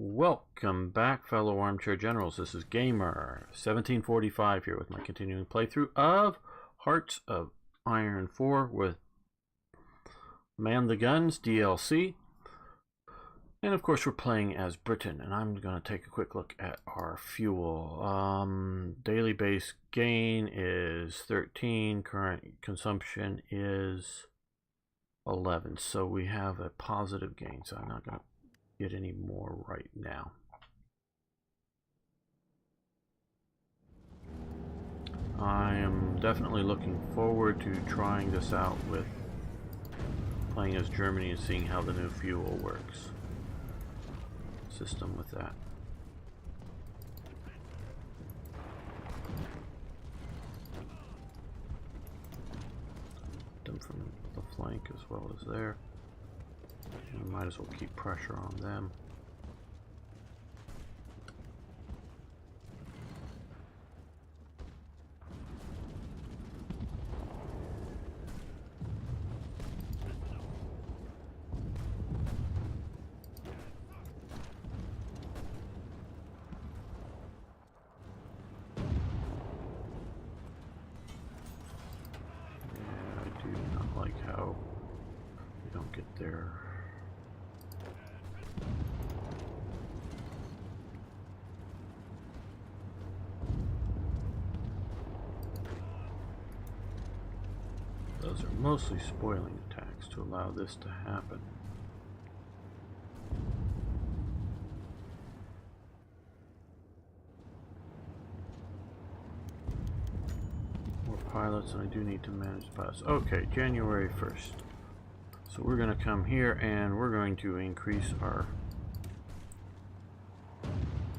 Welcome back, fellow armchair generals. This is Gamer 1745 here with my continuing playthrough of Hearts of Iron 4 with Man the Guns DLC. And of course we're playing as Britain, and I'm going to take a quick look at our fuel. Daily base gain is 13, current consumption is 11, so we have a positive gain, so I'm not going to get any more right now. I am definitely looking forward to trying this out with playing as Germany and seeing how the new fuel works system with that. Them from the flank as well as there. We might as well keep pressure on them. Yeah, I do not like how we don't get there. Those are mostly spoiling attacks to allow this to happen. More pilots, and I do need to manage pilots. Okay, January 1st. So we're going to come here and we're going to increase our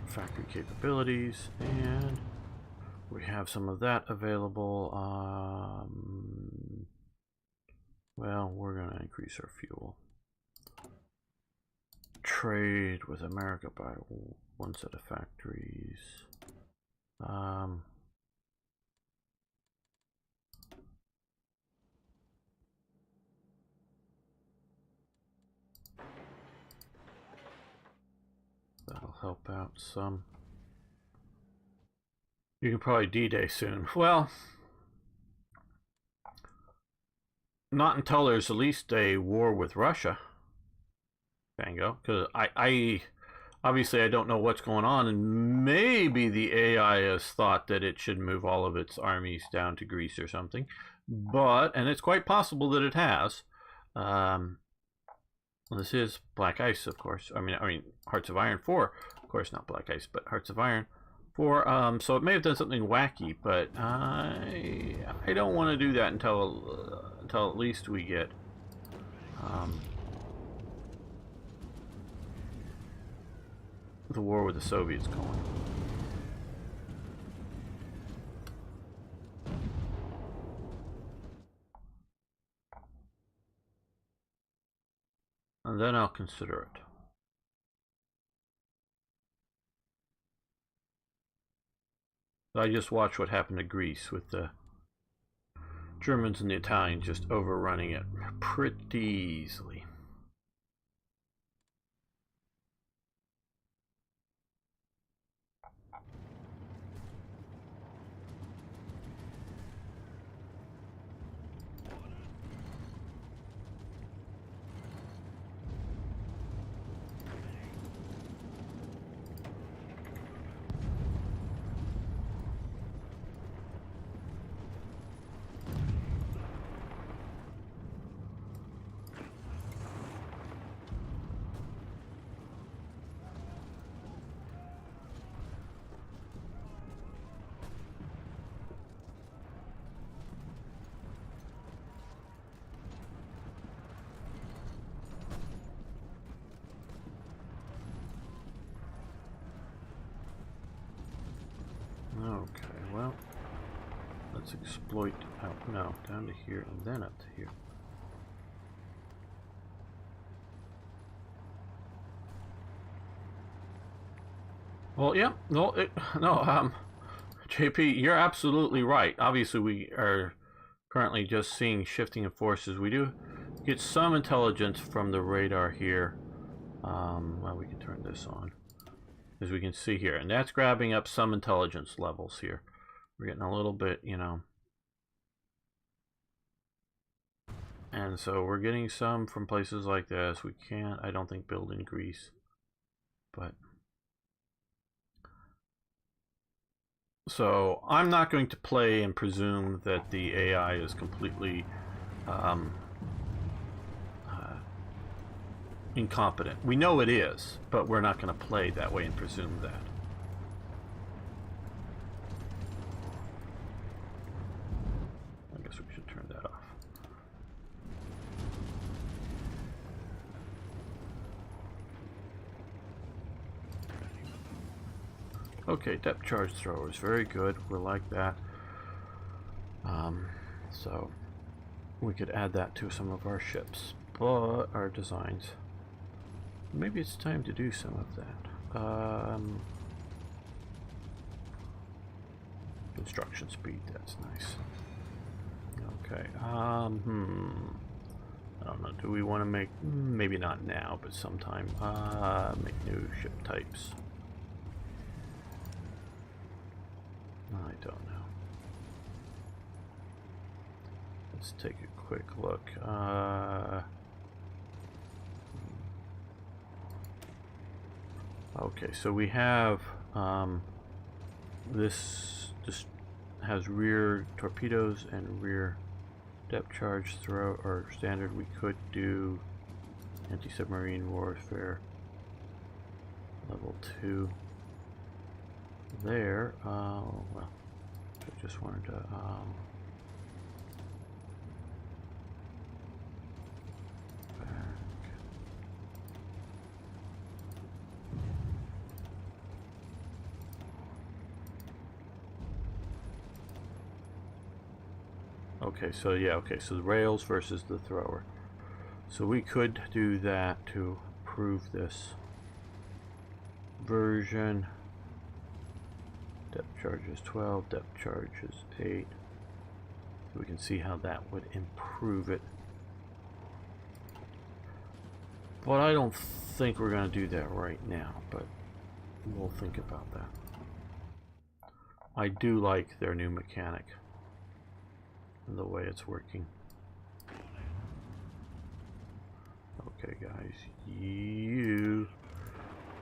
factory capabilities, and we have some of that available. Well, we're going to increase our fuel. Trade with America by one set of factories. That'll help out some. You can probably D-Day soon. Well, not until there's at least a war with Russia. Bango. Because I obviously I don't know what's going on, and maybe the AI has thought that it should move all of its armies down to Greece or something. But, and it's quite possible that it has. This is Black Ice, of course. I mean Hearts of Iron 4. Of course, not Black Ice, but Hearts of Iron 4. So it may have done something wacky, but I don't want to do that until at least we get the war with the Soviets going. And then I'll consider it. I just watched what happened to Greece with the Germans and the Italians just overrunning it pretty easily. Okay, well, let's exploit out now, down to here and then up to here. Well, yeah, no, JP, you're absolutely right. Obviously, we are currently just seeing shifting of forces. We do get some intelligence from the radar here. Well, we can turn this on. as we can see here. And that's grabbing up some intelligence levels here. We're getting a little bit, you know. And so we're getting some from places like this. We can't, I don't think, build in Greece. But so I'm not going to play and presume that the AI is completely incompetent. We know it is, but we're not going to play that way and presume that. I guess we should turn that off. Okay, depth charge throwers, very good. We're like that. So we could add that to some of our ships, but our designs. Maybe it's time to do some of that. Construction speed, that's nice. Okay. I don't know. Do we want to make? Maybe not now, but sometime. Make new ship types. I don't know. Let's take a quick look. Okay, so we have this just has rear torpedoes and rear depth charge throw or standard. We could do anti-submarine warfare level 2 there. Well, I just wanted to okay, so yeah, okay, so the rails versus the thrower. So we could do that to prove this version. Depth charge is 12, depth charge is 8. So we can see how that would improve it. But I don't think we're going to do that right now, but we'll think about that. I do like their new mechanic and the way it's working. Okay, guys, you're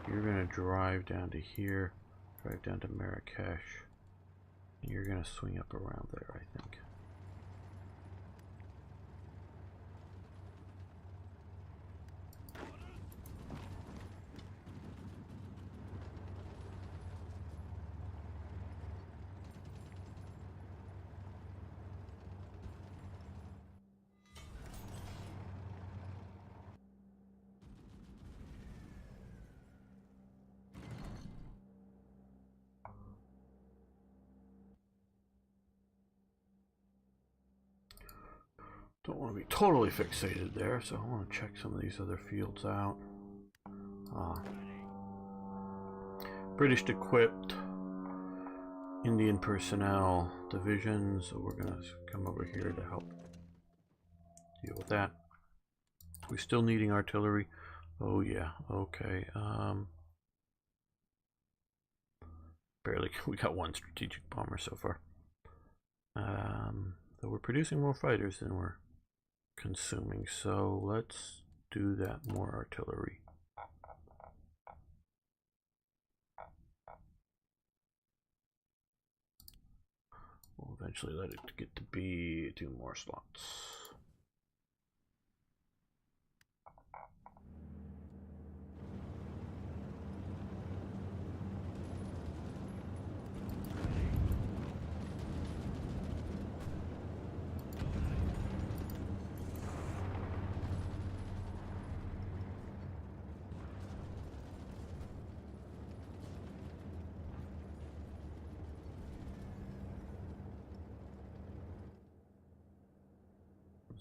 going to drive down to here, drive down to Marrakesh, and you're going to swing up around there, I think. Don't want to be totally fixated there, so I want to check some of these other fields out. British equipped Indian personnel divisions, so we're going to come over here to help deal with that. We're still needing artillery. Oh yeah, okay. Barely, we got one strategic bomber so far. So we're producing more fighters than we're consuming, so let's do that. More artillery. We'll eventually let it get to be 2 more slots.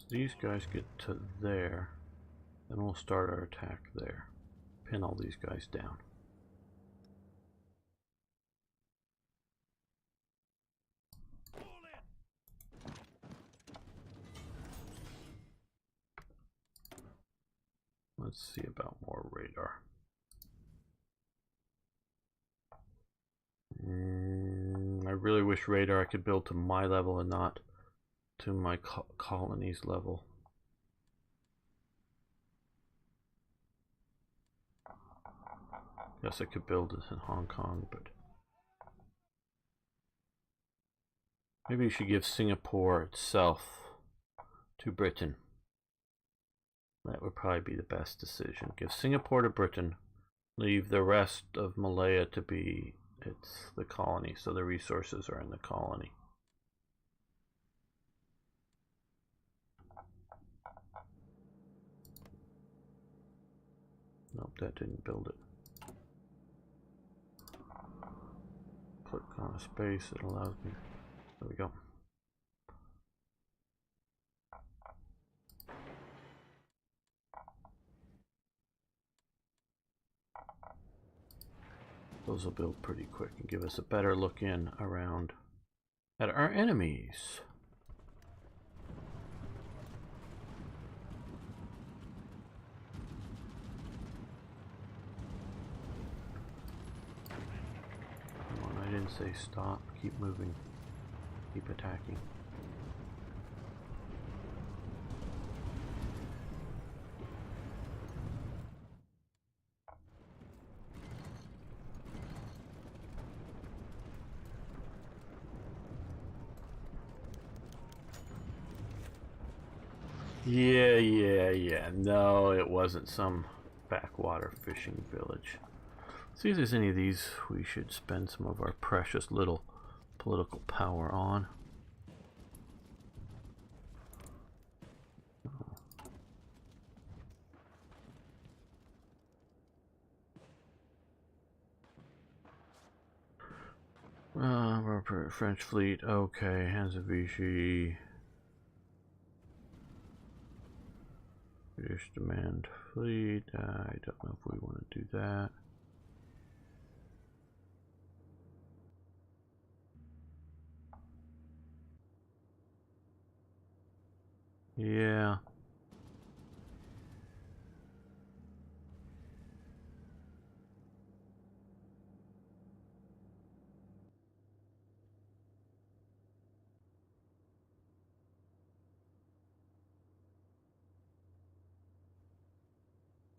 These guys get to there, then we'll start our attack there. Pin all these guys down. Let's see about more radar. really wish radar I could build to my level and not to my colony's level. Yes, I could build this in Hong Kong, but maybe you should give Singapore itself to Britain. That would probably be the best decision. Give Singapore to Britain, leave the rest of Malaya to be the colony, so the resources are in the colony. Nope, that didn't build it. Click on a space, it allows me. There we go. Those will build pretty quick and give us a better look in around at our enemies. Come on, I didn't say stop. Keep moving. Keep attacking. Yeah. No, it wasn't some backwater fishing village. See if there's any of these we should spend some of our precious little political power on. French fleet, okay, Hansa Vichy. British demand fleet, I don't know if we want to do that. Yeah.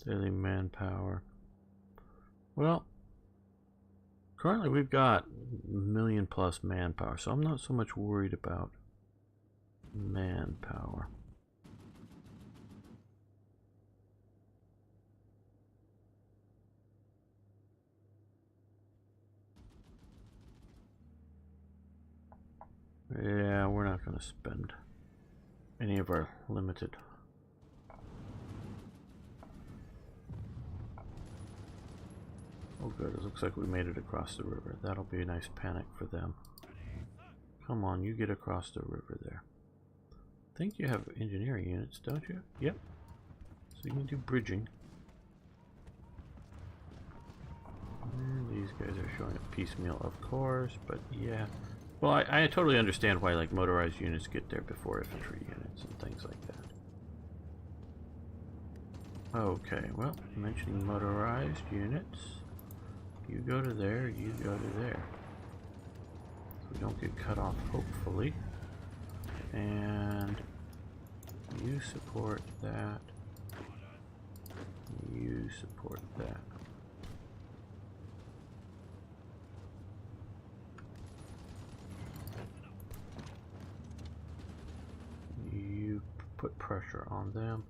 Daily manpower. Well, currently we've got a million plus manpower, so I'm not so much worried about manpower. Yeah, we're not going to spend any of our limited. Oh good, it looks like we made it across the river. That'll be a nice panic for them. Come on, you get across the river there. I think you have engineering units, don't you? Yep. So you can do bridging. And these guys are showing up piecemeal, of course, but yeah. Well, I totally understand why like motorized units get there before infantry units and things like that. Okay, well, mentioning motorized units, you go to there, you go to there. So we don't get cut off, hopefully. And you support that. You support that. You put pressure on them.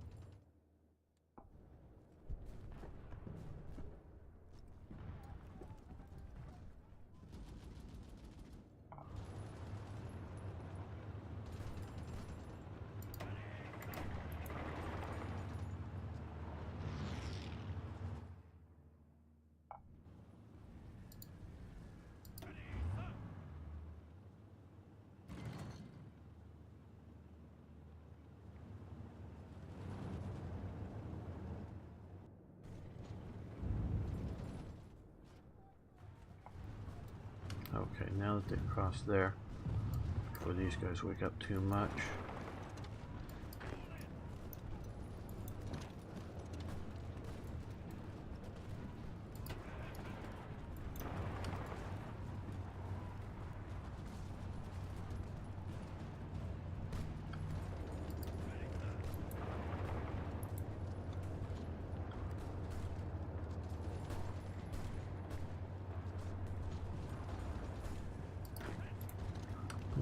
Okay, now that they've crossed there, before these guys wake up too much.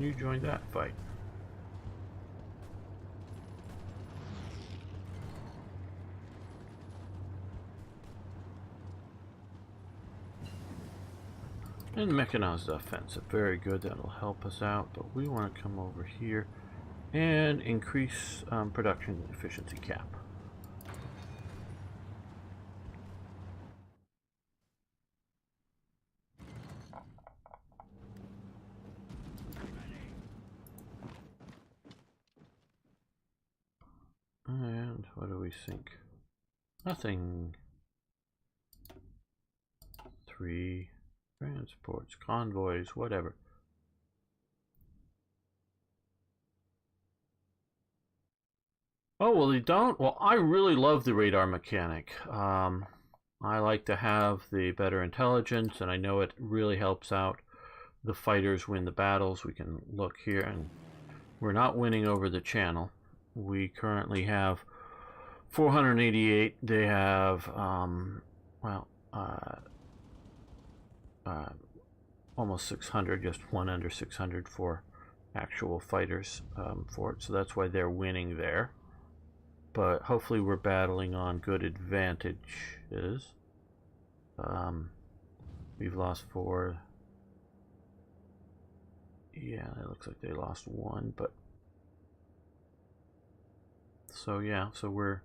You joined that fight. And mechanized offensive, very good, that'll help us out, but we want to come over here and increase production efficiency cap. And what do we think? Nothing. 3 transports, convoys, whatever. Oh, well, they don't? Well, I really love the radar mechanic. I like to have the better intelligence, and I know it really helps out the fighters win the battles. We can look here, and we're not winning over the channel. We currently have 488. They have, almost 600, just one under 600 for actual fighters for it. So that's why they're winning there. But hopefully we're battling on good advantages. We've lost 4. Yeah, it looks like they lost 1, but so yeah, so we're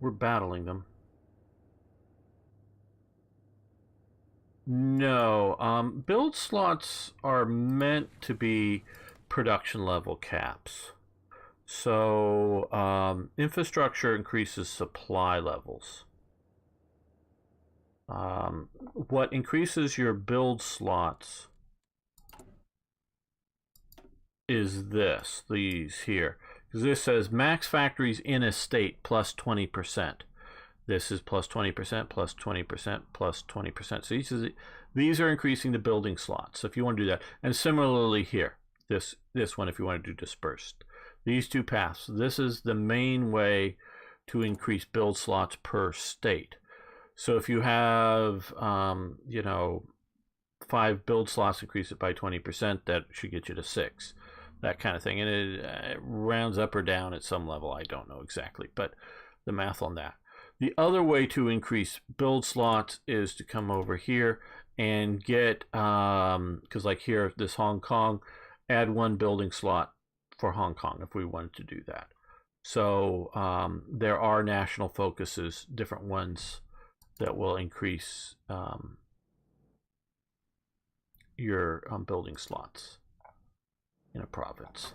battling them. No, build slots are meant to be production level caps. So infrastructure increases supply levels. What increases your build slots is these here. Because this says max factories in a state plus 20%. This is plus 20%, plus 20%, plus 20%. So these are increasing the building slots. So if you want to do that. And similarly here, this one if you want to do dispersed. These two paths. This is the main way to increase build slots per state. So if you have, 5 build slots, increase it by 20%, that should get you to 6. That kind of thing. And it rounds up or down at some level. I don't know exactly, but the math on that. The other way to increase build slots is to come over here and get, because like here, this Hong Kong, add 1 building slot for Hong Kong if we wanted to do that. So there are national focuses, different ones that will increase your building slots in a province.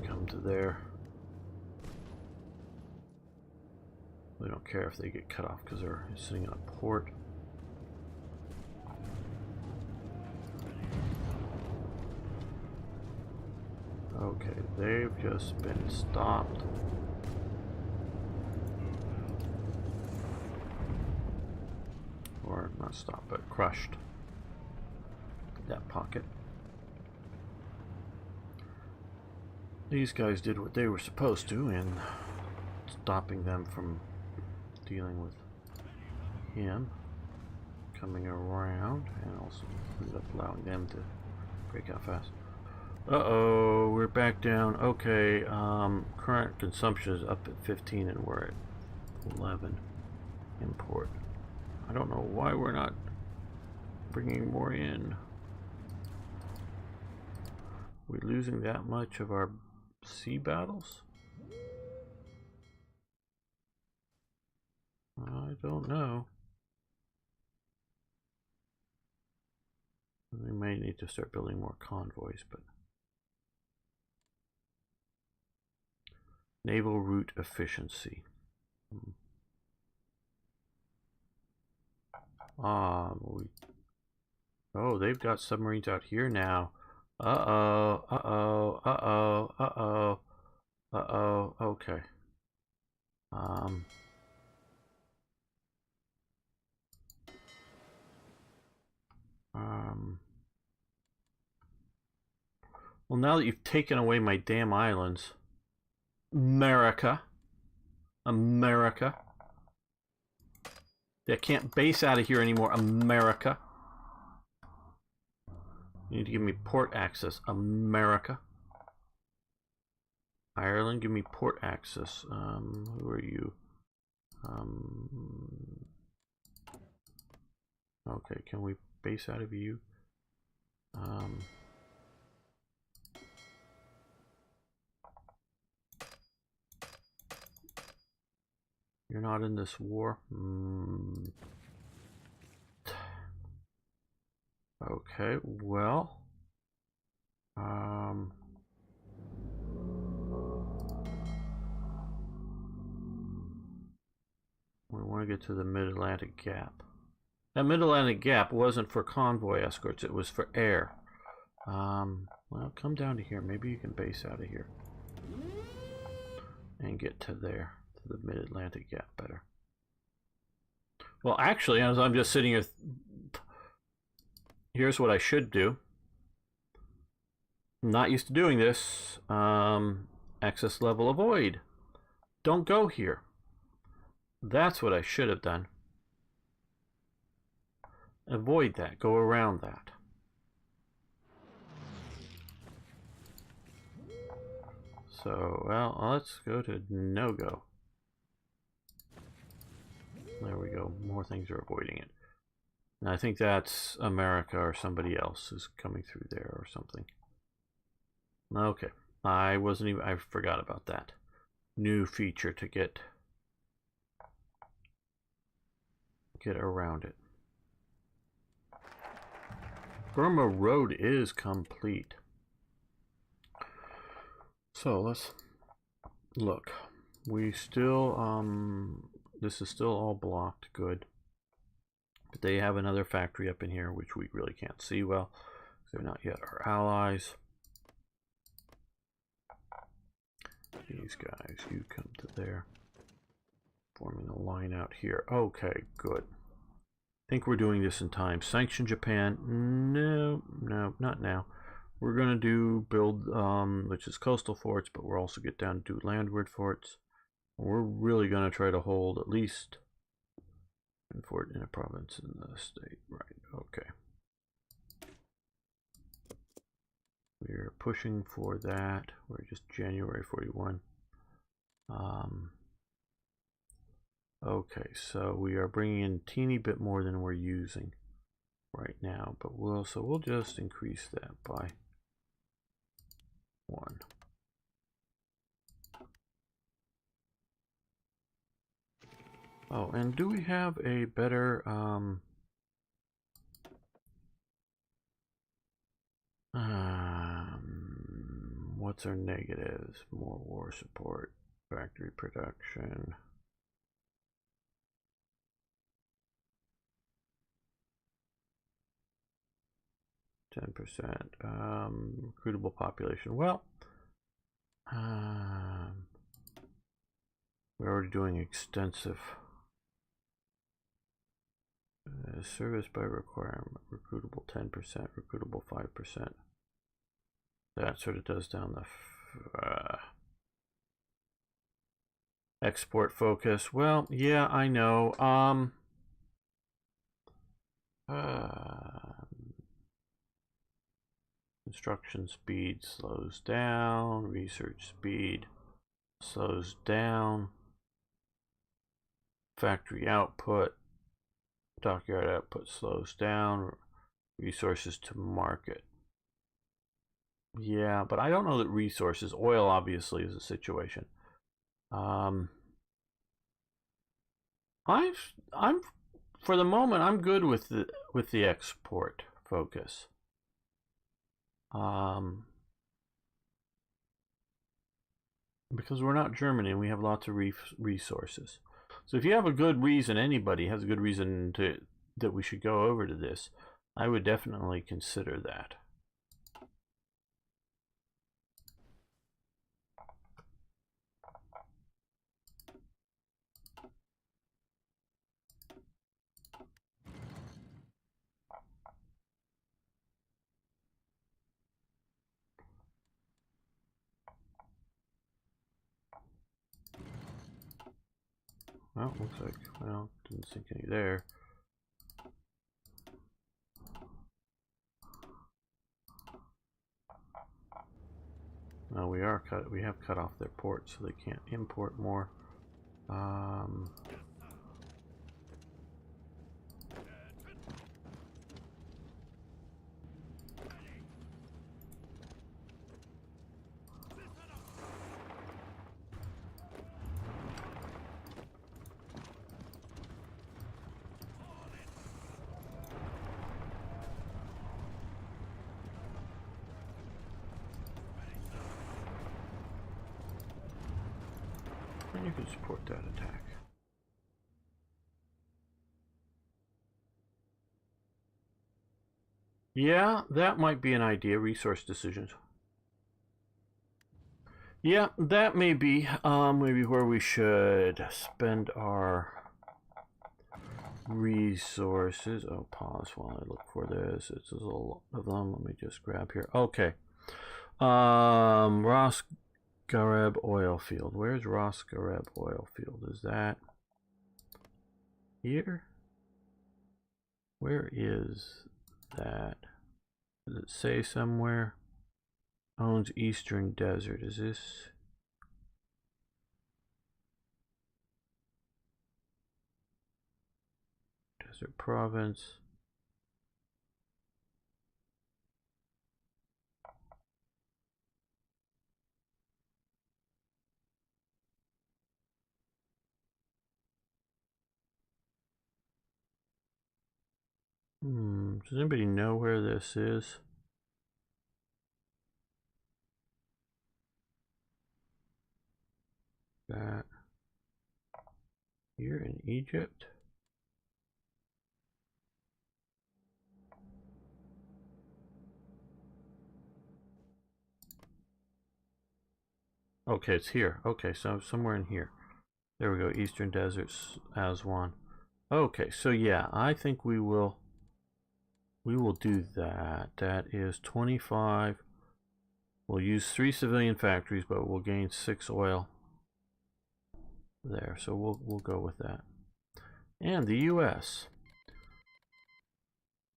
Come to there. We don't care if they get cut off because they're sitting in a port. Okay, they've just been stopped. Or not stopped, but crushed. That pocket. These guys did what they were supposed to in stopping them from dealing with him coming around, and also allowing them to break out fast. Uh-oh, we're back down. Okay, current consumption is up at 15 and we're at 11 import. I don't know why we're not bringing more in. We're losing that much of our sea battles? I don't know. We may need to start building more convoys, but naval route efficiency. Oh, they've got submarines out here now. Uh-oh, uh-oh, uh-oh, uh-oh, uh-oh, okay. Well, now that you've taken away my damn islands. America. America. They can't base out of here anymore. America. You need to give me port access. America. Ireland, give me port access. Who are you? Okay, can we base out of you? You're not in this war. Okay, well, we want to get to the Mid-Atlantic Gap. That Mid-Atlantic Gap wasn't for convoy escorts, it was for air. Well, come down to here. Maybe you can base out of here. And get to there, to the Mid-Atlantic Gap better. Well, actually, as I'm just sitting here, here's what I should do. I'm not used to doing this. Access level avoid. Don't go here. That's what I should have done. Avoid that. Go around that. So, well, let's go to no-go. There we go. More things are avoiding it. And I think that's America or somebody else is coming through there or something. Okay. I forgot about that. New feature to get around it. Burma Road is complete. So let's look. We still this is still all blocked. Good. But they have another factory up in here which we really can't see well. They're not yet our allies. These guys, you come to there. Forming a line out here. Okay, good. I think we're doing this in time. Sanction Japan. No, not now. We're going to do build, which is coastal forts, but we'll also get down to do landward forts. We're really going to try to hold at least one fort in a province in the state. Right, okay. We're pushing for that. We're just January 41. Okay, so we are bringing in a teeny bit more than we're using right now, but we'll just increase that by 1. Oh, and do we have a better what's our negatives? More war support, factory production. %, recruitable population. Well, we're already doing extensive service by requirement. Recruitable 10%, recruitable 5%. That sort of does down the export focus. Well, yeah, I know. Construction speed slows down. Research speed slows down. Factory output, dockyard output slows down. Resources to market. Yeah, but I don't know that resources. Oil obviously is a situation. I'm for the moment I'm good with the export focus. Because we're not Germany and we have lots of resources. So if you have a good reason, anybody has a good reason that we should go over to this, I would definitely consider that. Well, looks like, well, didn't sink any there. No, we have cut off their port, so they can't import more. And you can support that attack. Yeah, that might be an idea. Resource decisions. Yeah, that may be maybe where we should spend our resources. Oh, pause while I look for this. It's a lot of them. Let me just grab here. Okay. Ross Gareb oil field. Where's Ross Gareb oil field? Is that here? Where is that? Does it say somewhere? Owns Eastern Desert. Is this? Desert Province. Does anybody know where this is? That here in Egypt? Okay, it's here. Okay, so somewhere in here. There we go. Eastern Deserts Aswan. Okay, so yeah, I think we will do that. That is 25. We'll use 3 civilian factories, but we'll gain 6 oil there. So we'll go with that. And the US.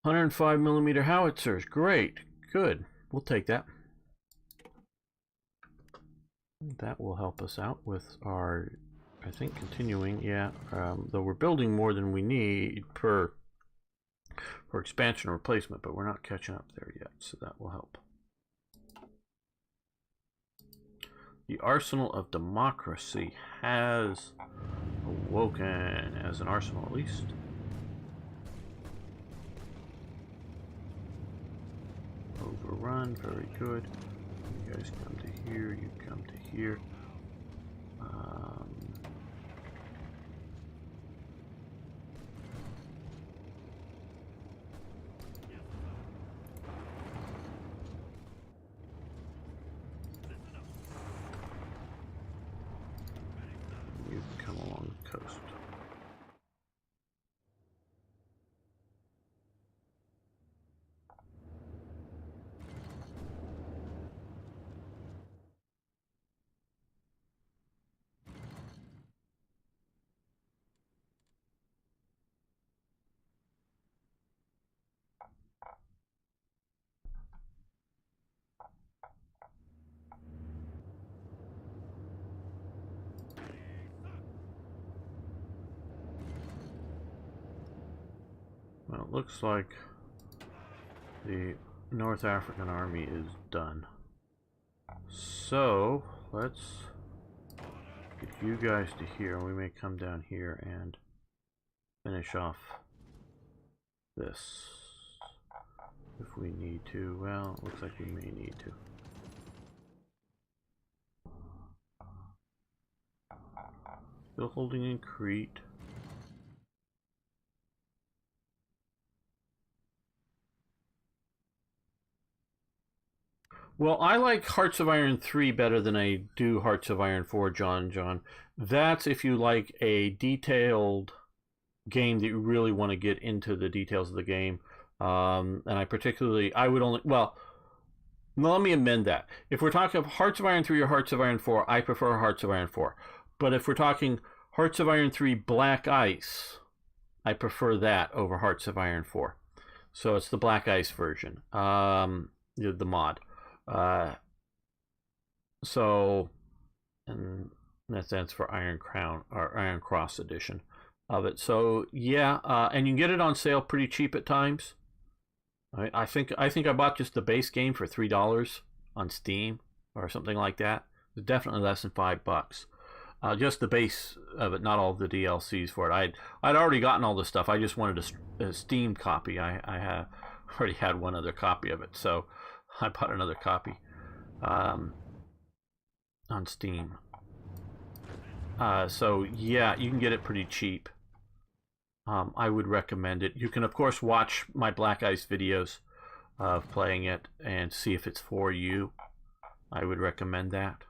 105mm howitzers. Great. Good. We'll take that. That will help us out with our, I think, continuing. Yeah, though we're building more than we need for expansion or replacement, but we're not catching up there yet, so that will help. The arsenal of democracy has awoken as an arsenal, at least. Overrun, very good. You guys come to here, you come to here. You come along the coast. Well, it looks like the North African army is done. So, let's get you guys to here. We may come down here and finish off this if we need to. Well, it looks like we may need to. Still holding in Crete. Well, I like Hearts of Iron 3 better than I do Hearts of Iron 4, John. That's if you like a detailed game that you really want to get into the details of the game. And I would only, well, let me amend that. If we're talking of Hearts of Iron 3 or Hearts of Iron 4, I prefer Hearts of Iron 4. But if we're talking Hearts of Iron 3 Black Ice. I prefer that over Hearts of Iron 4. So it's the Black Ice version, the mod. So, and that stands for Iron Crown or Iron Cross edition of it. So yeah, and you can get it on sale pretty cheap at times. I think I bought just the base game for $3 on Steam or something like that. It's definitely less than $5. Just the base of it, not all the DLCs for it. I'd already gotten all the stuff. I just wanted a Steam copy. I already had one other copy of it, so I bought another copy on Steam. So yeah, you can get it pretty cheap. I would recommend it. You can of course watch my Black Ice videos of playing it and see if it's for you. I would recommend that.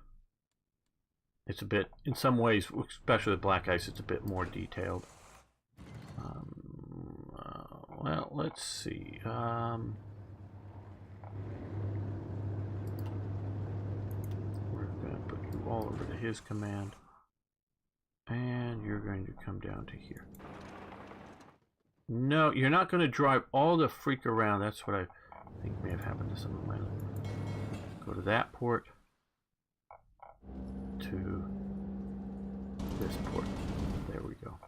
It's a bit, in some ways, especially with Black Ice, it's a bit more detailed. Well, let's see. We're going to put you all over to his command. And you're going to come down to here. No, you're not going to drive all the freak around. That's what I think may have happened to some of my... Go to that port. To this port. There we go.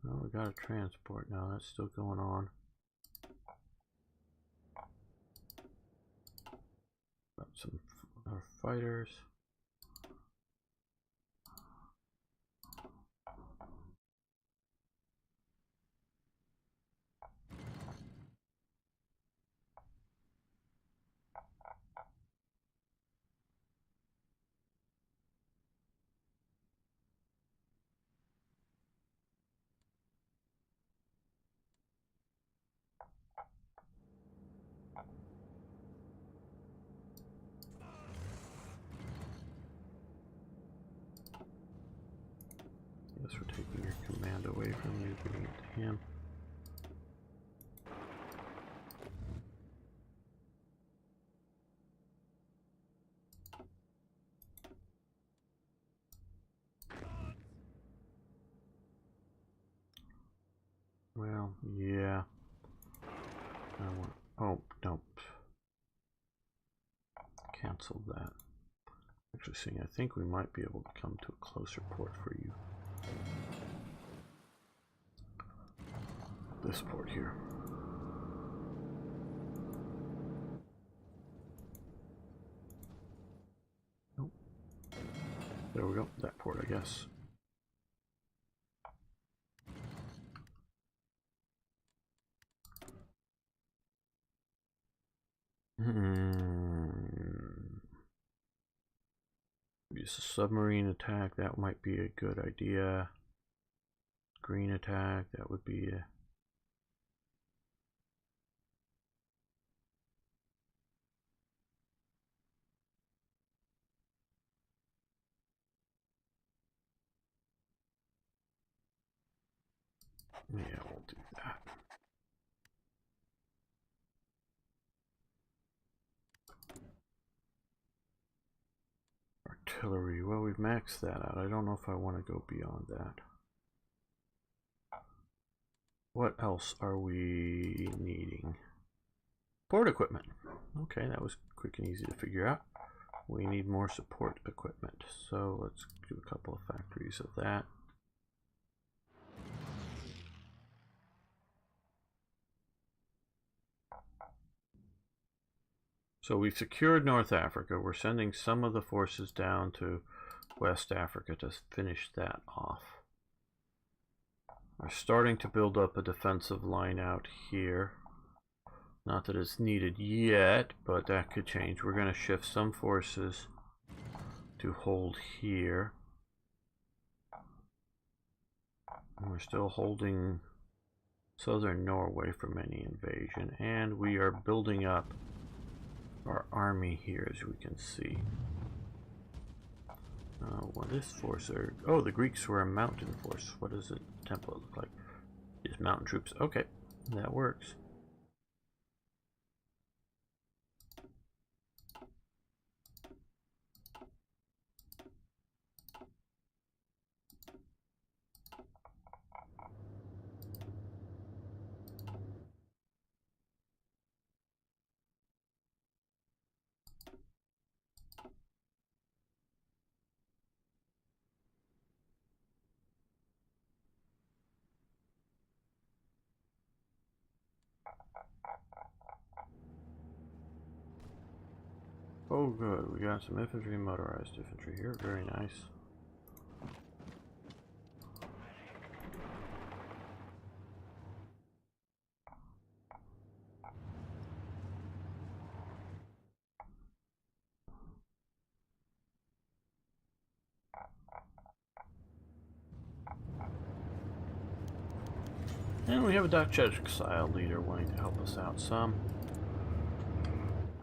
Oh, we got a transport now. That's still going on. Got some our fighters. Guess we're taking your command away from you, giving it to him. Well, yeah. I want. Oh, don't cancel that. Actually, seeing, I think we might be able to come to a closer port for you. This port here. Nope. There we go. That port, I guess. Use a submarine attack. That might be a good idea. Green attack. That would be a... Yeah, we'll do that. Artillery. Well, we've maxed that out. I don't know if I want to go beyond that. What else are we needing? Support equipment. Okay, that was quick and easy to figure out. We need more support equipment. So let's do a couple of factories of that. So we've secured North Africa. We're sending some of the forces down to West Africa to finish that off. We're starting to build up a defensive line out here. Not that it's needed yet, but that could change. We're going to shift some forces to hold here. And we're still holding southern Norway from any invasion. And we are building up our army here, as we can see. Well, this force are... Oh, the Greeks were a mountain force. What does the template look like? Just mountain troops. Okay, that works. Oh, good. We got some infantry, motorized infantry here. Very nice. And we have a Dutch exile leader wanting to help us out some.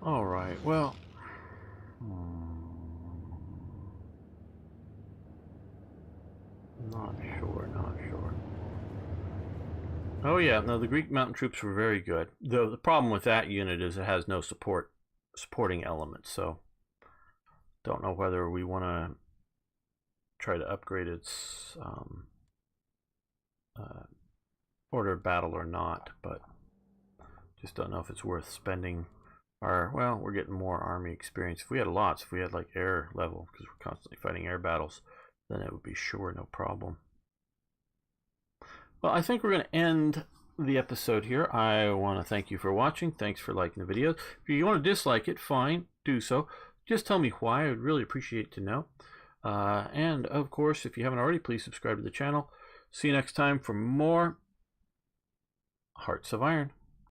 Alright, well. Not sure, not sure. Oh yeah, no, the Greek mountain troops were very good. The problem with that unit is it has no supporting elements, so don't know whether we want to try to upgrade its order of battle or not, but just don't know if it's worth spending our, well, we're getting more army experience. If we had lots, if we had like air level, because we're constantly fighting air battles, then it would be sure, no problem. Well, I think we're going to end the episode here. I want to thank you for watching. Thanks for liking the video. If you want to dislike it, fine, do so. Just tell me why. I would really appreciate to know. And of course, if you haven't already, please subscribe to the channel. See you next time for more Hearts of Iron.